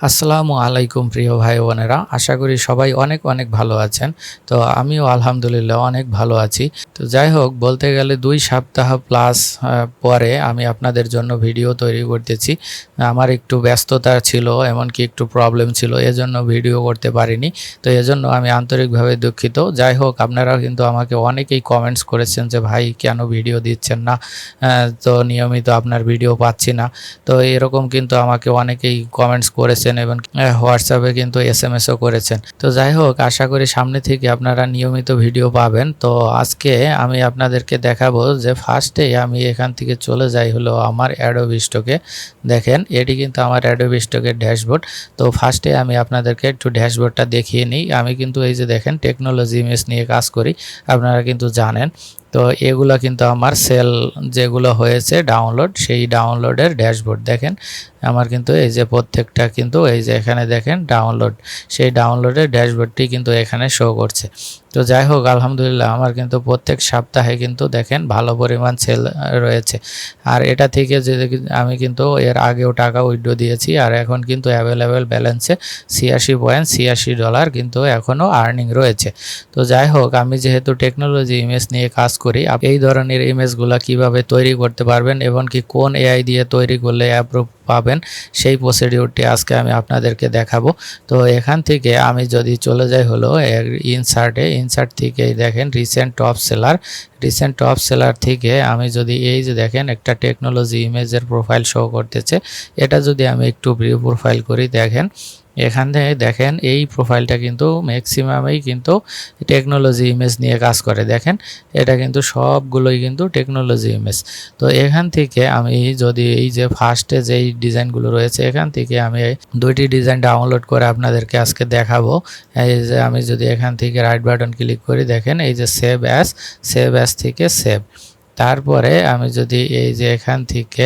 আসসালামু আলাইকুম প্রিয় ভাই বোনেরা, আশা করি সবাই অনেক অনেক ভালো আছেন। তো আমিও আলহামদুলিল্লাহ অনেক ভালো আছি। তো যাই হোক, বলতে গেলে 2 সপ্তাহ প্লাস পরে আমি আপনাদের জন্য ভিডিও তৈরি করতেছি। আমার একটু ব্যস্ততা ছিল, এমনকি একটু প্রবলেম ছিল, এজন্য ভিডিও করতে পারিনি। তো এজন্য আমি আন্তরিকভাবে দুঃখিত। যাই হোক, আপনারা কিন্তু আমাকে অনেকেই কমেন্টস করেছেন যে ভাই কেন ভিডিও দিচ্ছেন না, তো নিয়মিত আপনার ভিডিও পাচ্ছি না। তো এরকম কিন্তু আমাকে অনেকেই কমেন্টস করেছেন এবং হোয়াটসঅ্যাপে কিন্তু এসএমএসও করেছেন। তো যাই হোক, আশা করি সামনে থেকে আপনারা নিয়মিত ভিডিও পাবেন। তো আজকে আমি আপনাদেরকে দেখাবো যে ফার্স্টে আমি এখান থেকে চলে যাই হলো আমার অ্যাডোবি স্টকে। দেখেন, এটি কিন্তু আমার অ্যাডোবি স্টকের ড্যাশবোর্ড। তো ফার্স্টে আমি আপনাদেরকে একটু ড্যাশবোর্ডটা দেখিয়ে নিই। আমি কিন্তু এই যে দেখেন, টেকনোলজি ইমেজ নিয়ে কাজ করি, আপনারা কিন্তু জানেন। তো এগুলো কিন্তু আমার সেল যেগুলো হয়েছে ডাউনলোড, সেই ডাউনলোডের ড্যাশবোর্ড দেখেন। আমার কিন্তু এই যে প্রত্যেকটা কিন্তু এই যে এখানে দেখেন ডাউনলোড, সেই ডাউনলোডের ড্যাশবোর্ডটি কিন্তু এখানে শো করছে। তো যাই হোক, আলহামদুলিল্লাহ আমার কিন্তু প্রত্যেক সপ্তাহে কিন্তু দেখেন ভালো পরিমাণ সেল রয়েছে। আর এটা থেকে যে আমি কিন্তু এর আগেও টাকা উইথড্র দিয়েছি, আর এখন কিন্তু অ্যাভেলেবেল ব্যালেন্সে $86.86 কিন্তু এখনও আর্নিং রয়েছে। তো যাই হোক, আমি যেহেতু টেকনোলজি ইমেজ নিয়ে কাজ করি, এই ধরনের ইমেজগুলো কিভাবে তৈরি করতে পারবেন এবং কি কোন এআই দিয়ে তৈরি করলে অ্যাপ্রুভ পাবেন, সেই প্রসিডিউরটি আজকে আমি আপনাদেরকে দেখাবো। তো এখান থেকে আমি যদি চলে যাই হলো ইনসার্ট থেকে দেখেন রিসেন্ট টপ সেলার থেকে আমি যদি এই যে দেখেন একটা টেকনোলজি ইমেজের প্রোফাইল শো করতেছে, এটা যদি আমি একটু ভিউ প্রোফাইল করি, দেখেন এখানে দেখেন এই প্রোফাইলটা কিন্তু ম্যাক্সিমামই কিন্তু টেকনোলজি ইমেজ নিয়ে কাজ করে। দেখেন, এটা কিন্তু সবগুলোই কিন্তু টেকনোলজি ইমেজ। তো এখান থেকে আমি যদি এই যে ফার্স্টে যেই ডিজাইনগুলো রয়েছে, এখান থেকে আমি 2টি ডিজাইন ডাউনলোড করে আপনাদেরকে আজকে দেখাবো। এই যে আমি যদি এখান থেকে রাইট বাটন ক্লিক করি, দেখেন এই যে সেভ অ্যাজ থেকে সেভ। তারপরে আমি যদি এই যে এখান থেকে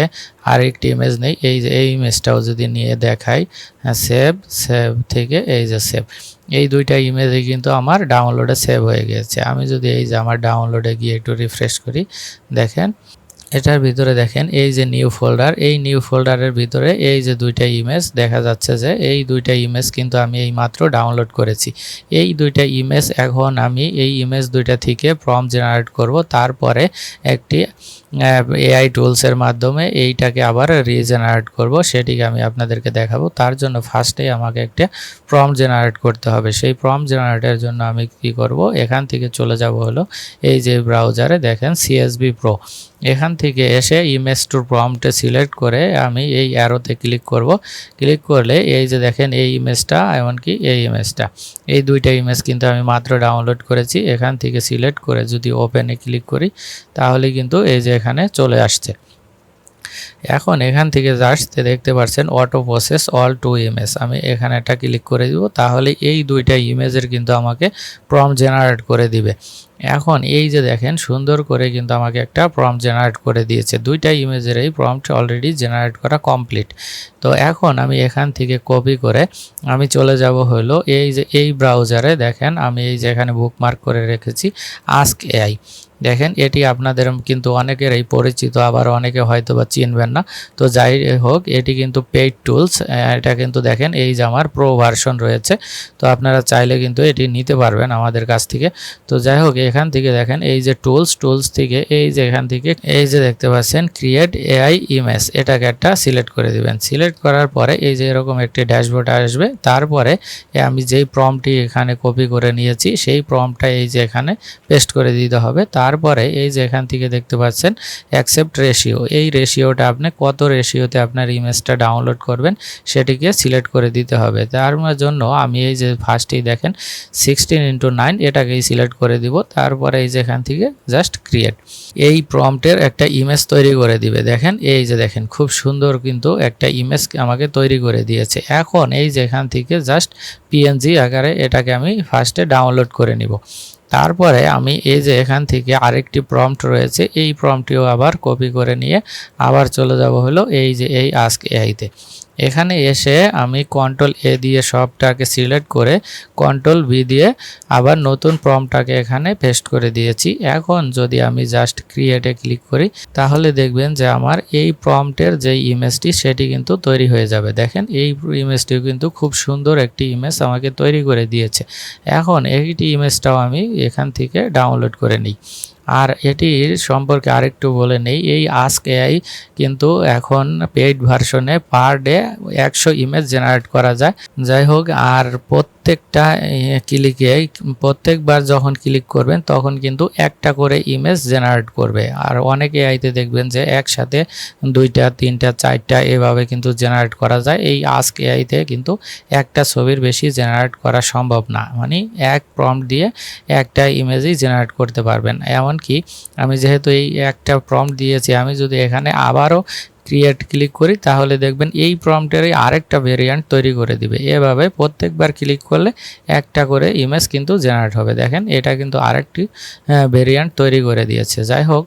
আরেকটি ইমেজ নেই, এই যে এই ইমেজটাও যদি নিয়ে দেখাই, সেভ থেকে এই যে সেভ, এই 2টা ইমেজই কিন্তু আমার ডাউনলোডে সেভ হয়ে গেছে। আমি যদি এই যে আমার ডাউনলোডে গিয়ে একটু রিফ্রেশ করি, দেখেন এটার ভিতরে দেখেন এই যে নিউ ফোল্ডার, এই নিউ ফোল্ডারের ভিতরে এই যে 2টা ইমেজ দেখা যাচ্ছে, যে এই 2টা ইমেজ কিন্তু আমি এই মাত্র ডাউনলোড করেছি। এই 2টা ইমেজ এখন আমি এই ইমেজ 2টা থেকে প্রম্পট জেনারেট করব, তারপরে একটি এআই টুলসের মাধ্যমে এইটাকে আবার রিজেনারেট করব, সেটিকে আমি আপনাদেরকে দেখাবো। তার জন্য ফার্স্টেই আমাকে একটা প্রম্পট জেনারেট করতে হবে। সেই প্রম্পট জেনারেটের জন্য আমি কি করব, এখান থেকে চলে যাব হলো এই যে ব্রাউজারে, দেখেন সিএসবি প্রো, এখান থেকে এসে ইমেজ টু প্রম্পটে সিলেক্ট করে আমি এই অ্যারোতে ক্লিক করব। ক্লিক করলে এই যে দেখেন এই ইমেজটা, এমনকি এই ইমেজটা, এই 2টা ইমেজ কিন্তু আমি মাত্র ডাউনলোড করেছি। এখান থেকে সিলেক্ট করে যদি ওপেনে ক্লিক করি, তাহলে কিন্তু এই যে এখানে চলে আসছে। এখন এখান থেকে জাস্ট দেখতে পাচ্ছেন auto process all two image, আমি এখানে একটা ক্লিক করে দিব, তাহলে এই 2টা ইমেজের কিন্তু আমাকে প্রম্পট জেনারেট করে দিবে। এখন এই যে দেখেন সুন্দর করে কিন্তু আমাকে একটা প্রম্পট জেনারেট করে দিয়েছে। 2টা ইমেজের এই প্রম্পট অলরেডি জেনারেট করা কমপ্লিট। তো এখন আমি এখান থেকে কপি করে আমি চলে যাব হলো এই যে এই ব্রাউজারে, দেখেন আমি এই যে এখানে বুকমার্ক করে রেখেছি আস্ক এআই। দেখেন এটি আপনাদের কিন্তু অনেকেরই পরিচিত, আবার অনেকে হয়তো বা চিনবেন না। তো যাই হোক, এটি কিন্তু পেইড টুলস, এটা কিন্তু দেখেন এই যে আমার প্রো ভার্সন রয়েছে। তো আপনারা চাইলে কিন্তু এটি নিতে পারবেন আমাদের কাছ থেকে। তো যাই হোক, এখান থেকে দেখেন এই যে টুলস থেকে এই যে এখান থেকে এই যে দেখতে পাচ্ছেন ক্রিয়েট এআই ইমেজ, এটাকে একটা সিলেক্ট করে দিবেন। সিলেক্ট করার পরে এই যে এরকম একটি ড্যাশবোর্ড আসবে। তারপরে আমি যেই প্রম্পটটি এখানে কপি করে নিয়েছি, সেই প্রম্পটটা এই যে এখানে পেস্ট করে দিতে হবে। তারপরে এই যে এখান থেকে দেখতে পাচ্ছেন অ্যাকসেপ্ট রেশিও, এই রেশিওটা আপনি কত রেশিওতে আপনার ইমেজটা ডাউনলোড করবেন সেটিকে সিলেক্ট করে দিতে হবে। তার জন্য আমি এই যে ফার্স্টেই দেখেন 16:9 এটাকেই সিলেক্ট করে দিব। তারপরে এই যে এখান থেকে জাস্ট ক্রিয়েট, এই প্রম্পটের একটা ইমেজ তৈরি করে দিবে। দেখেন এই যে দেখেন খুব সুন্দর কিন্তু একটা ইমেজ আমাকে তৈরি করে দিয়েছে। এখন এই যে এখান থেকে জাস্ট পিএনজি আকারে এটাকে আমি ফার্স্টে ডাউনলোড করে নিব। তারপরে আমি এই যে এখান থেকে আরেকটি প্রম্পট রয়েছে, এই প্রম্পটটিও আবার কপি করে নিয়ে আবার চলে যাব হলো এই যে এই আস্ক এআইতে। এখানে এসে আমি কন্ট্রোল এ দিয়ে সবটাকে সিলেক্ট করে কন্ট্রোল ভি দিয়ে আবার নতুন প্রম্পটটাকে এখানে পেস্ট করে দিয়েছি। এখন যদি আমি জাস্ট ক্রিয়েটে ক্লিক করি তাহলে দেখবেন যে আমার এই প্রম্পটের যে ইমেজটি সেটি কিন্তু তৈরি হয়ে যাবে। দেখেন এই ইমেজটিও কিন্তু খুব সুন্দর একটি ইমেজ আমাকে তৈরি করে দিয়েছে। এখন এইটি ইমেজটাও আমি এখান থেকে ডাউনলোড করে নিই। আর এটির সম্পর্কে আরেকটু বলে নেই, এই আস্ক এআই কিন্তু এখন পেইড ভার্সনে পার ডে 100 ইমেজ জেনারেট করা যায়। যাই হোক, আর প্রত্যেকটা ক্লিকে প্রত্যেকবার যখন ক্লিক করবেন তখন কিন্তু একটা করে ইমেজ জেনারেট করবে। আর অনেক এআইতে দেখবেন যে একসাথে 2টা 3টা 4টা এভাবে কিন্তু জেনারেট করা যায়। এই আস্ক এআইতে কিন্তু একটা ছবির বেশি জেনারেট করা সম্ভব না, মানে এক প্রম্পট দিয়ে একটা ইমেজই জেনারেট করতে পারবেন। এমনকি আমি যেহেতু এই একটা প্রম্পট দিয়েছি, আমি যদি এখানে আবারও ক্রিয়েট ক্লিক করি তাহলে দেখবেন এই প্রম্পটেরই আরেকটা ভেরিয়েন্ট তৈরি করে দিবে। এভাবে প্রত্যেকবার ক্লিক করলে একটা করে ইমেজ কিন্তু জেনারেট হবে। দেখেন এটা কিন্তু আরেকটি ভেরিয়েন্ট তৈরি করে দিয়েছে। যাই হোক,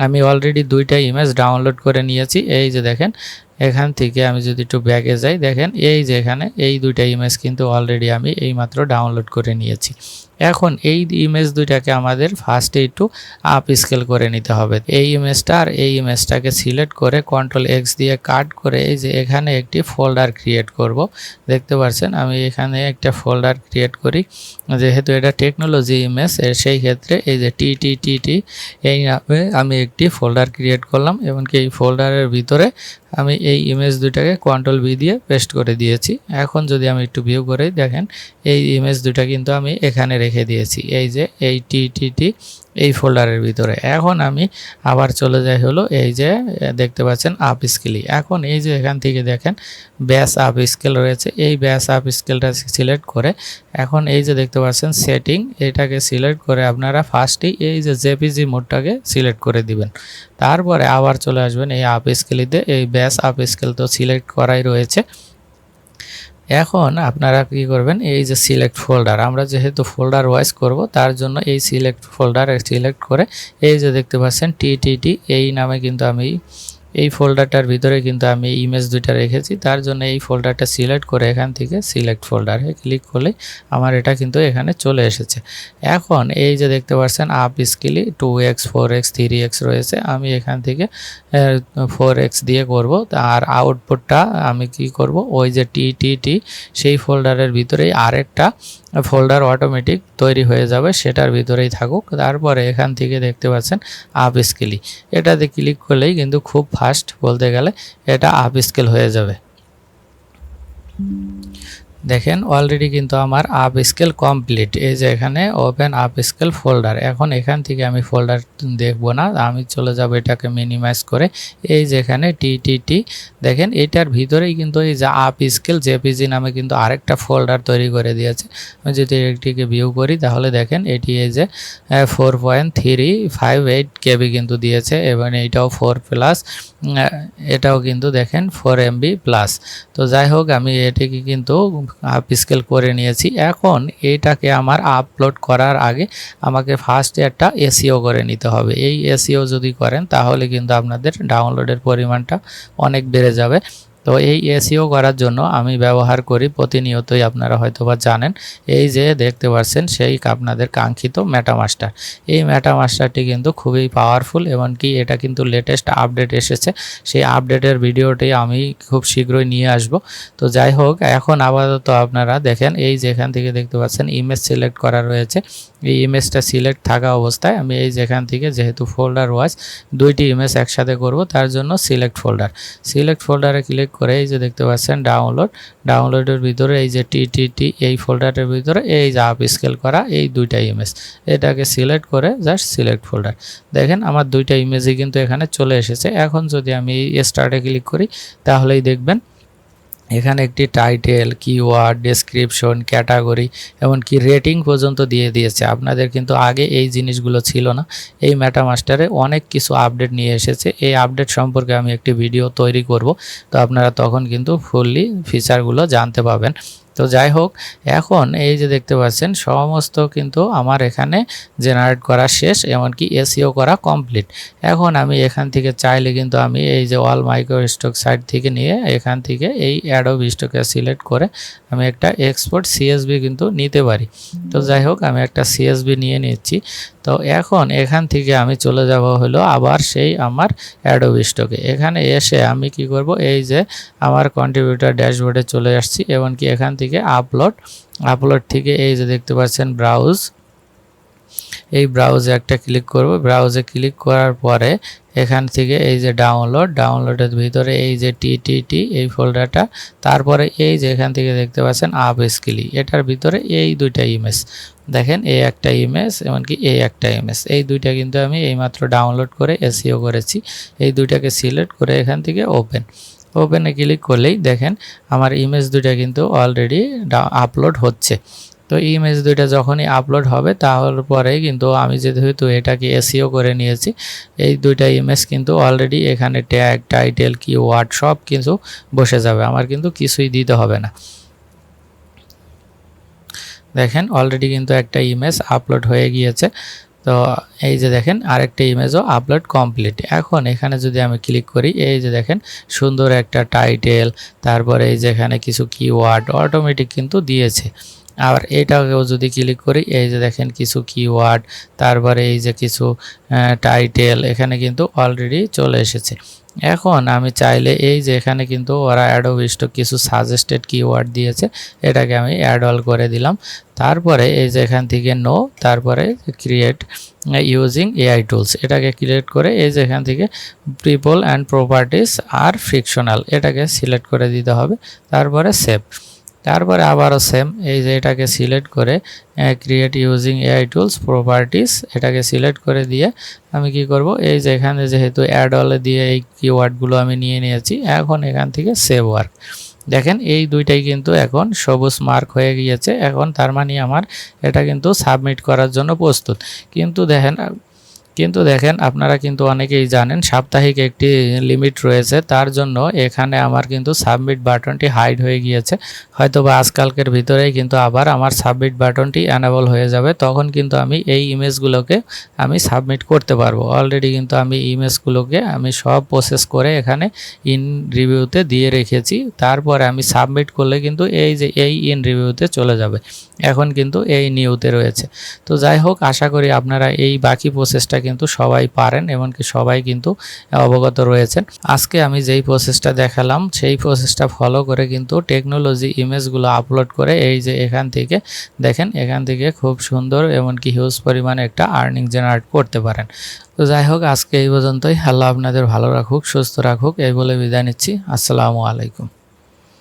আমি অলরেডি 2টা ইমেজ ডাউনলোড করে নিয়েছি। এই যে দেখেন এখান থেকে আমি যদি একটু ব্যাকে যাই, দেখেন এই যে এখানে এই 2টা ইমেজ কিন্তু অলরেডি আমি এইমাত্র ডাউনলোড করে নিয়েছি। এখন এই ইমেজ দুইটাকে আমাদের ফার্স্টে একটু আপ স্কেল করে নিতে হবে। এই ইমেজটা আর এই ইমেজটাকে সিলেক্ট করে কন্ট্রোল এক্স দিয়ে কাট করে এই যে এখানে একটি ফোল্ডার ক্রিয়েট করব। দেখতে পাচ্ছেন আমি এখানে একটা ফোল্ডার ক্রিয়েট করি, যেহেতু এটা টেকনোলজি ইমেজ সেই ক্ষেত্রে এই যে টি এই নামে আমি একটি ফোল্ডার ক্রিয়েট করলাম। এমনকি এই ফোল্ডারের ভিতরে আমি এই ইমেজ দুটাকে কন্ট্রোল ভি দিয়ে পেস্ট করে দিয়েছি। এখন যদি আমি একটু ভিউ করে দেখেন এই ইমেজ দুটা কিন্তু আমি এখানে রেখে দিয়েছি, এই যে এই টি এই ফোল্ডারের ভিতরে। এখন আমি আবার চলে যাই হলো এই যে দেখতে পাচ্ছেন আপ স্কেল। এখন এই যে এখান থেকে দেখেন ব্যাস আপ স্কেল রয়েছে, এই ব্যাস আপ স্কেলটা সিলেক্ট করে এখন এই যে দেখতে পাচ্ছেন সেটিং, এটাকে সিলেক্ট করে আপনারা ফার্স্টেই এই যে জেপিজি মোডটাকে সিলেক্ট করে দিবেন। তারপরে আবার চলে আসবেন এই আপ স্কেলিতে, এই ব্যাস আপ স্কেল তো সিলেক্ট করাই রয়েছে। এখন আপনারা কি করবেন, এই যে সিলেক্ট ফোল্ডার, আমরা যেহেতু ফোল্ডার ওয়াইজ করব তার জন্য এই সিলেক্ট ফোল্ডার সিলেক্ট করে এই যে দেখতে পাচ্ছেন টি এই নামে কিন্তু আমি এই ফোল্ডারটার ভিতরে কিন্তু আমি ইমেজ দুইটা রেখেছি। তার জন্য এই ফোল্ডারটা সিলেক্ট করে এখান থেকে সিলেক্ট ফোল্ডারে ক্লিক করলে আমার এটা কিন্তু এখানে চলে এসেছে। এখন এই যে দেখতে পাচ্ছেন আপ স্কেলে 2x 4x 3x রয়েছে, আমি এখান থেকে 4x দিয়ে করব। আর আউটপুটটা আমি কি করব, ওই যে টি সেই ফোল্ডারের ভিতরেই আরেকটা ফোল্ডার অটোমেটিক তৈরি হয়ে যাবে, সেটার ভিতরেই থাকুক। তারপরে এখান থেকে দেখতে পাচ্ছেন আপ স্কেল, এটাতে ক্লিক করলেই কিন্তু খুব ফাস্ট বলতে গেলে এটা আপ স্কেল হয়ে যাবে। দেখেন অলরেডি কিন্তু আমার আপ স্কেল কমপ্লিট। এই যে এখানে ওপেন আপ স্কেল ফোল্ডার। এখন এখান থেকে আমি ফোল্ডার দেখব না, আমি চলে যাব এটাকে মিনিমাইজ করে এই যে এখানে টি দেখেন এটার ভিতরেই কিন্তু এই যে আপ স্কেল জেপিজি নামে কিন্তু আরেকটা ফোল্ডার তৈরি করে দিয়েছে। আমি যদি এটিকে ভিউ করি তাহলে দেখেন এটি এই যে 4.358 কেবি কিন্তু দিয়েছে এবং এইটাও 4+, এটাও কিন্তু দেখেন 4 MB প্লাস। তো যাই হোক, আমি এটিকে কিন্তু আপ স্কেল করে নিয়েছি। এখন এইটাকে আমার আপলোড করার আগে আমাকে ফার্স্টে একটা এসইও করে নিতে হবে। এই এসইও যদি করেন তাহলে কিন্তু আপনাদের ডাউনলোডের পরিমাণটা অনেক বেড়ে যাবে। তো এই এসইও করার জন্য আমি ব্যবহার করি প্রতিনিয়তই, আপনারা হয়তোবা জানেন, এই যে দেখতে পাচ্ছেন সেই আপনাদের কাঙ্ক্ষিত মেটামাস্টার। এই মেটামাস্টারটি কিন্তু খুবই পাওয়ারফুল, এমনকি এটা কিন্তু লেটেস্ট আপডেট এসেছে, সেই আপডেটের ভিডিওটি আমি খুব শীঘ্রই নিয়ে আসব। তো যাই হোক, এখন আপাতত আপনারা দেখেন এই যে এখান থেকে দেখতে পাচ্ছেন ইমেজ সিলেক্ট করা রয়েছে। এই ইমেজটা সিলেক্ট থাকা অবস্থায় আমি এই যেখান থেকে যেহেতু ফোল্ডার ওয়াইজ 2টি ইমেজ একসাথে করব, তার জন্য সিলেক্ট ফোল্ডারে ক্লিক করে এই যে দেখতে পাচ্ছেন ডাউনলোডের ভিতরে এই যে টি এই ফোল্ডারের ভিতরে এই যে আপ স্কেল করা এই 2টা ইমেজ, এটাকে সিলেক্ট করে জাস্ট সিলেক্ট ফোল্ডার। দেখেন আমার 2টা ইমেজই কিন্তু এখানে চলে এসেছে। এখন যদি আমি স্টার্টে ক্লিক করি তাহলেই দেখবেন এখানে একটি টাইটেল, কিওয়ার্ড, ডেসক্রিপশন, ক্যাটাগরি এমনকি রেটিং পর্যন্ত দিয়ে দিয়েছে। আপনাদের কিন্তু আগে এই জিনিসগুলো ছিল না। এই মেটামাস্টারে অনেক কিছু আপডেট নিয়ে এসেছে। এই আপডেট সম্পর্কে আমি একটি ভিডিও তৈরি করব, তো আপনারা তখন কিন্তু ফুললি ফিচারগুলো জানতে পাবেন। তো যাই হোক, এখন এই যে দেখতে পাচ্ছেন সমস্ত কিন্তু আমার এখানে জেনারেট করা শেষ, এমনকি এসইও করা কমপ্লিট। এখন আমি এখান থেকে চাইলে কিন্তু আমি এই যে অল মাইক্রো স্টক সাইট থেকে নিয়ে এখান থেকে এই অ্যাডোবি স্টকে সিলেক্ট করে আমি একটা এক্সপোর্ট সিএসভি কিন্তু নিতে পারি। তো যাই হোক, আমি একটা সিএসভি নিয়ে নিচ্ছি। তো এখন এখান থেকে আমি চলে যাব হলো আবার সেই আমার অ্যাডোবি স্টকে। এখানে এসে আমি কি করব, এই যে আমার কন্ট্রিবিউটর ড্যাশবোর্ডে চলে আসছি, এমনকি এখান থেকে আপলোড থেকে এই যে দেখতে পাচ্ছেন ব্রাউজ, এই ব্রাউজে একটা ক্লিক করব। ব্রাউজে ক্লিক করার পরে এখান থেকে এই যে ডাউনলোডের ভিতরে এই যে টিটিটি এই ফোল্ডারটা, তারপরে এই যে এখান থেকে দেখতে পাচ্ছেন আপ স্কিলি, এটার ভিতরে এই দুইটা ইমেজ দেখেন, এই একটা ইমেজ এমনকি এই একটা ইমেজ, এই দুইটা কিন্তু আমি এইমাত্র ডাউনলোড করে এসইও করেছি। এই দুইটাকে সিলেক্ট করে এখান থেকে ওপেনে ক্লিক করলেই দেখেন আমার ইমেজ দুইটা কিন্তু অলরেডি আপলোড হচ্ছে। তো ইমেজ দুইটা যখনই আপলোড হবে তাহলে পরে কিন্তু আমি যেহেতু এটাকে এসইও করে নিয়েছি, এই দুইটা ইমেজ কিন্তু অলরেডি এখানে ট্যাগ, টাইটেল, কিওয়ার্ড সব কিছু বসে যাবে, আমার কিন্তু কিছুই দিতে হবে না। দেখেন অলরেডি কিন্তু একটা ইমেজ আপলোড হয়ে গিয়েছে। তো এই যে দেখেন আরেকটা ইমেজও আপলোড কমপ্লিট। এখন এখানে যদি আমি ক্লিক করি, এই যে দেখেন সুন্দর একটা টাইটেল, তারপরে এই যে এখানে কিছু কিওয়ার্ড অটোমেটিক কিন্তু দিয়েছে। আবার এটাকেও যদি ক্লিক করি, এই যে দেখেন কিছু কিওয়ার্ড, তারপরে এই যে কিছু টাইটেল এখানে কিন্তু অলরেডি চলে এসেছে। এখন আমি চাইলে এই যে এখানে কিন্তু ওরা অ্যাডোবি স্টক কিছু সাজেস্টেড কিওয়ার্ড দিয়েছে, এটাকে আমি অ্যাড অল করে দিলাম। তারপরে এই যে এখান থেকে নো, তারপরে ক্রিয়েট ইউজিং এআই টুলস, এটাকে ক্রিয়েট করে এই যে এখান থেকে পিপল অ্যান্ড প্রপার্টিস আর ফ্রিকশনাল, এটাকে সিলেক্ট করে দিতে হবে। তারপরে সেভ, তারপরে আবারও সেম, এই যে এটাকে সিলেক্ট করে create using AI tools properties, এটাকে সিলেক্ট করে দিয়ে আমি কি করব, এই যে এখানে যেহেতু অ্যাড অলে দিয়ে এই কিওয়ার্ডগুলো আমি নিয়ে নিয়েছি, এখন এখান থেকে সেভ ওয়ার্ক। দেখেন এই দুইটাই কিন্তু এখন সবুজ মার্ক হয়ে গিয়েছে। এখন তার মানে আমার এটা কিন্তু সাবমিট করার জন্য প্রস্তুত। কিন্তু দেখেন আপনারা কিন্তু অনেকেই জানেন সাপ্তাহিক একটি লিমিট রয়েছে, তার জন্য এখানে আমার কিন্তু সাবমিট বাটনটি হাইড হয়ে গিয়েছে। হয়তো বা আজকালকের ভিতরেই কিন্তু আবার আমার সাবমিট বাটনটি অ্যানেবল হয়ে যাবে, তখন কিন্তু আমি এই ইমেজগুলোকে আমি সাবমিট করতে পারবো। অলরেডি কিন্তু আমি ইমেজগুলোকে আমি সব প্রসেস করে এখানে ইন রিভিউতে দিয়ে রেখেছি, তারপরে আমি সাবমিট করলে কিন্তু এই যে এই ইন রিভিউতে চলে যাবে। এখন কিন্তু এই নিউতে রয়েছে। তো যাই হোক, আশা করি আপনারা এই বাকি প্রসেসটা কিন্তু সবাই পারেন, এমনকি সবাই কিন্তু অবগত রয়েছেন। আজকে আমি যেই প্রসেসটা দেখালাম সেই প্রসেসটা ফলো করে কিন্তু টেকনোলজি ইমেজগুলো আপলোড করে এই যে এখান থেকে দেখেন, এখান থেকে খুব সুন্দর এমনকি হিউজ পরিমাণে একটা আর্নিং জেনারেট করতে পারেন। তো যাই হোক, আজকে এই পর্যন্তই। আল্লাহ আপনাদের ভালো রাখুক, সুস্থ রাখুক, এই বলে বিদায় নিচ্ছি। আসসালামু আলাইকুম।